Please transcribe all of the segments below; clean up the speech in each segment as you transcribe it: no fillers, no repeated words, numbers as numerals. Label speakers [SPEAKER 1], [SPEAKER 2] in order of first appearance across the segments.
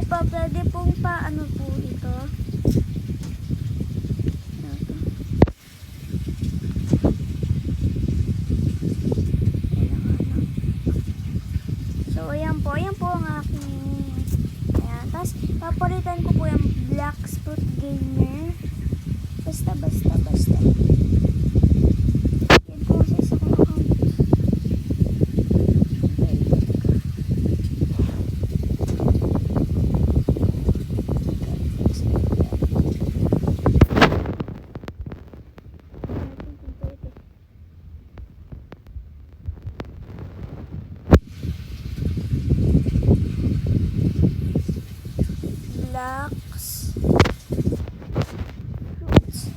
[SPEAKER 1] Ay po, pwede pong ano po ito. So, ayan po ang aking, ayan, tapos, papalitan ko po yung Black Spot Gamer, basta, yan po sa isa kong account. Blacks Fruits.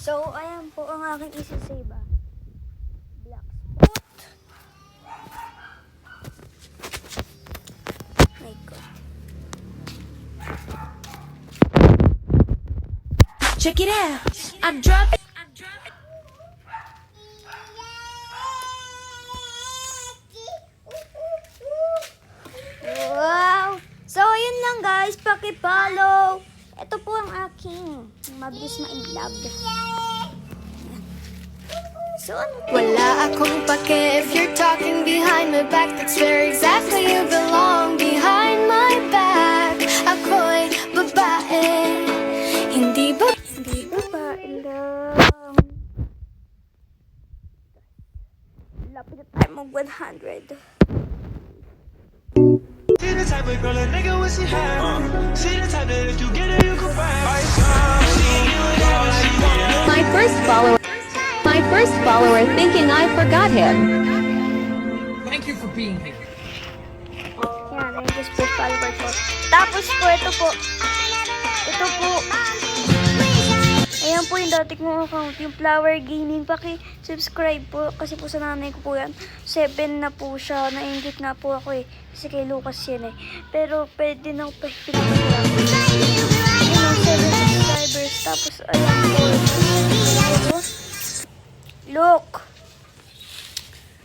[SPEAKER 1] So, ayan po ang aking isasave. Black Spot. My God.
[SPEAKER 2] Check it out. I drop it.
[SPEAKER 1] Wow! So, ayun lang guys. Paki-follow. Ito po ang aking mabilis na in-love. So, ano po?
[SPEAKER 2] Wala akong pake if you're talking behind my back. That's where exactly you belong. Behind my back. Ako'y babae. Hindi ba?
[SPEAKER 1] Hindi babae lang. Lapit na tayo mag 100.
[SPEAKER 3] See the type of girl a nigga wish he had. See the type that if you get it, you can find.
[SPEAKER 4] My first follower thinking I forgot him.
[SPEAKER 5] Thank you for being here.
[SPEAKER 1] Yan, ayun guys po, follower po. Tapos po, ito po. Ayan po yung dati kong account, yung Flower Gaming. Paki-subscribe po, kasi po sa nanay ko po yan. 7 na po siya, nainggit nga po ako eh. Kasi kay Lucas yan eh. Pero pwede na po pinapagyan. Ayun, 7 subscribers. Tapos, ayan po. Look!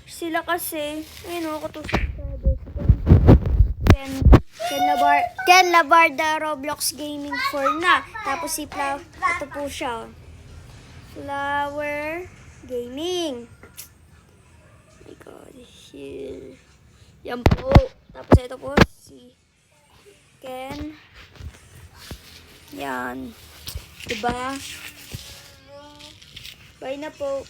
[SPEAKER 1] Sila kasi, ayun ako 2 subscribers. Ken Labarda Roblox Gaming 4 na. Tapos si ito po siya. Flower Gaming. Oh my God. Here. Yan po. Tapos ito po si Ken. Yan. Diba? Bye na po.